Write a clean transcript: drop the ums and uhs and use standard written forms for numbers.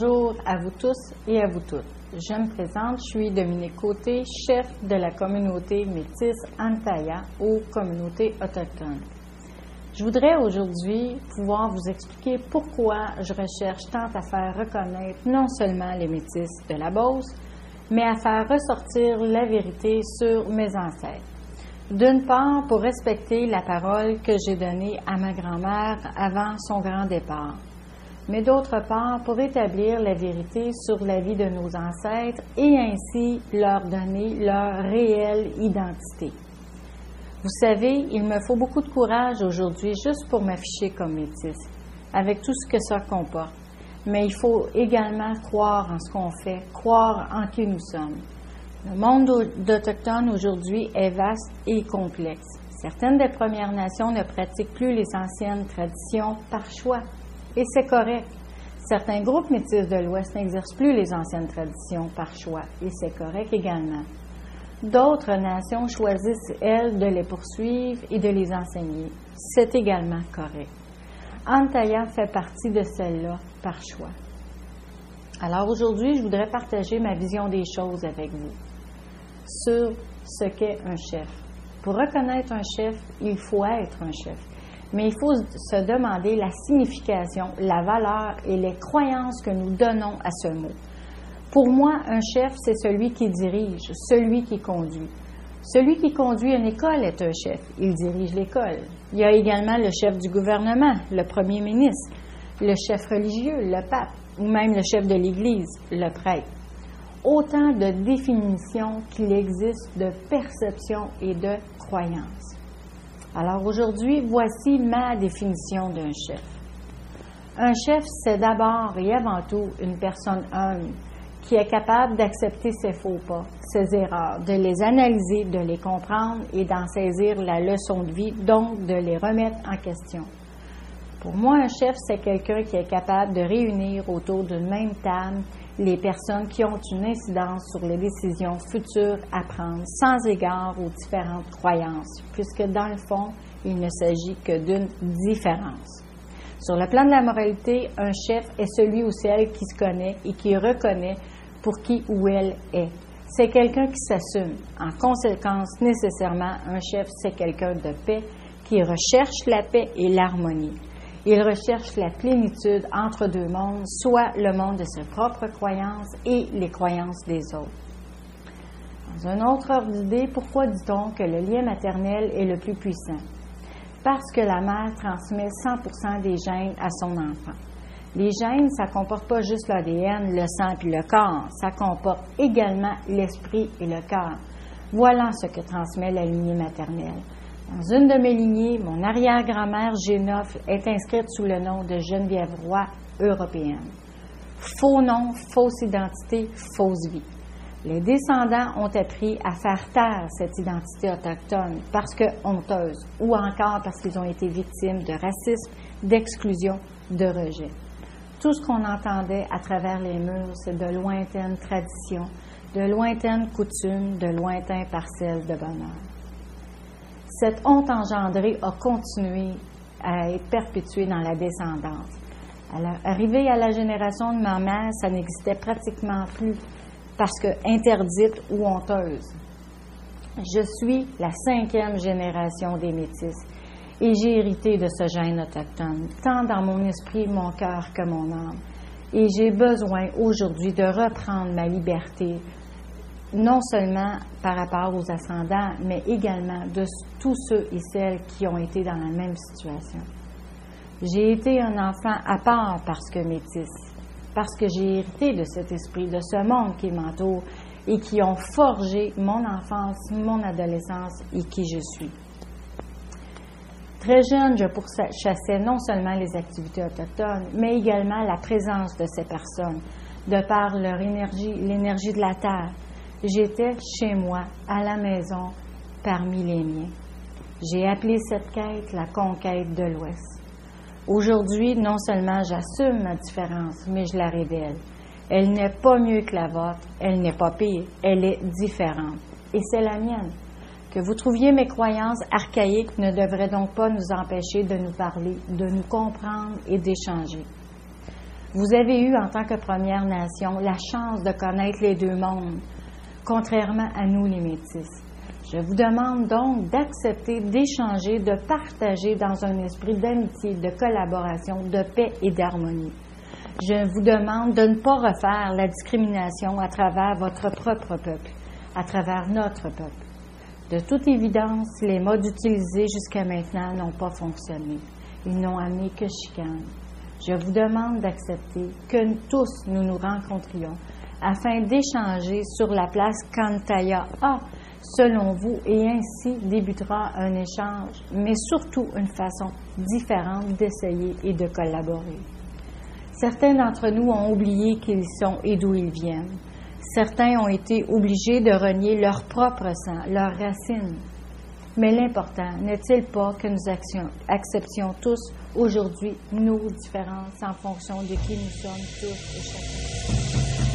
Bonjour à vous tous et à vous toutes. Je me présente, je suis Dominique Côté, chef de la communauté métisse Antaya aux communautés autochtones. Je voudrais aujourd'hui pouvoir vous expliquer pourquoi je recherche tant à faire reconnaître non seulement les métisses de la Beauce, mais à faire ressortir la vérité sur mes ancêtres. D'une part, pour respecter la parole que j'ai donnée à ma grand-mère avant son grand départ, mais d'autre part, pour établir la vérité sur la vie de nos ancêtres et ainsi leur donner leur réelle identité. Vous savez, il me faut beaucoup de courage aujourd'hui juste pour m'afficher comme métisse, avec tout ce que ça comporte. Mais il faut également croire en ce qu'on fait, croire en qui nous sommes. Le monde d'Autochtones aujourd'hui est vaste et complexe. Certaines des Premières Nations ne pratiquent plus les anciennes traditions par choix, et c'est correct. Certains groupes métis de l'Ouest n'exercent plus les anciennes traditions par choix, et c'est correct également. D'autres nations choisissent, elles, de les poursuivre et de les enseigner. C'est également correct. Antaya fait partie de celle-là par choix. Alors aujourd'hui, je voudrais partager ma vision des choses avec vous sur ce qu'est un chef. Pour reconnaître un chef, il faut être un chef. Mais il faut se demander la signification, la valeur et les croyances que nous donnons à ce mot. Pour moi, un chef, c'est celui qui dirige, celui qui conduit. Celui qui conduit une école est un chef. Il dirige l'école. Il y a également le chef du gouvernement, le premier ministre, le chef religieux, le pape, ou même le chef de l'Église, le prêtre. Autant de définitions qu'il existe de perceptions et de croyances. Alors aujourd'hui, voici ma définition d'un chef. Un chef, c'est d'abord et avant tout une personne humble qui est capable d'accepter ses faux pas, ses erreurs, de les analyser, de les comprendre et d'en saisir la leçon de vie, donc de les remettre en question. Pour moi, un chef, c'est quelqu'un qui est capable de réunir autour d'une même table les personnes qui ont une incidence sur les décisions futures à prendre, sans égard aux différentes croyances, puisque dans le fond, il ne s'agit que d'une différence. Sur le plan de la moralité, un chef est celui ou celle qui se connaît et qui reconnaît pour qui ou elle est. C'est quelqu'un qui s'assume. En conséquence, nécessairement, un chef, c'est quelqu'un de paix qui recherche la paix et l'harmonie. Il recherche la plénitude entre deux mondes, soit le monde de ses propres croyances et les croyances des autres. Dans un autre ordre d'idée, pourquoi dit-on que le lien maternel est le plus puissant? Parce que la mère transmet 100% des gènes à son enfant. Les gènes, ça ne comporte pas juste l'ADN, le sang et le corps, ça comporte également l'esprit et le cœur. Voilà ce que transmet la lignée maternelle. Dans une de mes lignées, mon arrière-grand-mère G9 est inscrite sous le nom de Geneviève Roy, européenne. Faux nom, fausse identité, fausse vie. Les descendants ont appris à faire taire cette identité autochtone parce que honteuse ou encore parce qu'ils ont été victimes de racisme, d'exclusion, de rejet. Tout ce qu'on entendait à travers les murs, c'est de lointaines traditions, de lointaines coutumes, de lointains parcelles de bonheur. Cette honte engendrée a continué à être perpétuée dans la descendance. Arrivé à la génération de ma mère, ça n'existait pratiquement plus parce que interdite ou honteuse. Je suis la 5e génération des métisses et j'ai hérité de ce gène autochtone, tant dans mon esprit, mon cœur que mon âme. Et j'ai besoin aujourd'hui de reprendre ma liberté, non seulement par rapport aux ascendants, mais également de tous ceux et celles qui ont été dans la même situation. J'ai été un enfant à part parce que métisse, parce que j'ai hérité de cet esprit, de ce monde qui m'entoure et qui ont forgé mon enfance, mon adolescence et qui je suis. Très jeune, je pourchassais non seulement les activités autochtones, mais également la présence de ces personnes, de par leur énergie, l'énergie de la terre. J'étais chez moi, à la maison, parmi les miens. J'ai appelé cette quête la conquête de l'Ouest. Aujourd'hui, non seulement j'assume ma différence, mais je la révèle. Elle n'est pas mieux que la vôtre, elle n'est pas pire, elle est différente. Et c'est la mienne. Que vous trouviez mes croyances archaïques ne devrait donc pas nous empêcher de nous parler, de nous comprendre et d'échanger. Vous avez eu, en tant que Première Nation, la chance de connaître les deux mondes, contrairement à nous, les Métis. Je vous demande donc d'accepter, d'échanger, de partager dans un esprit d'amitié, de collaboration, de paix et d'harmonie. Je vous demande de ne pas refaire la discrimination à travers votre propre peuple, à travers notre peuple. De toute évidence, les modes utilisés jusqu'à maintenant n'ont pas fonctionné. Ils n'ont amené que chicane. Je vous demande d'accepter que tous nous nous rencontrions afin d'échanger sur la place qu'Antaya a, selon vous, et ainsi débutera un échange, mais surtout une façon différente d'essayer et de collaborer. Certains d'entre nous ont oublié qui ils sont et d'où ils viennent. Certains ont été obligés de renier leur propre sang, leurs racines. Mais l'important n'est-il pas que nous acceptions tous aujourd'hui nos différences en fonction de qui nous sommes tous et chacun?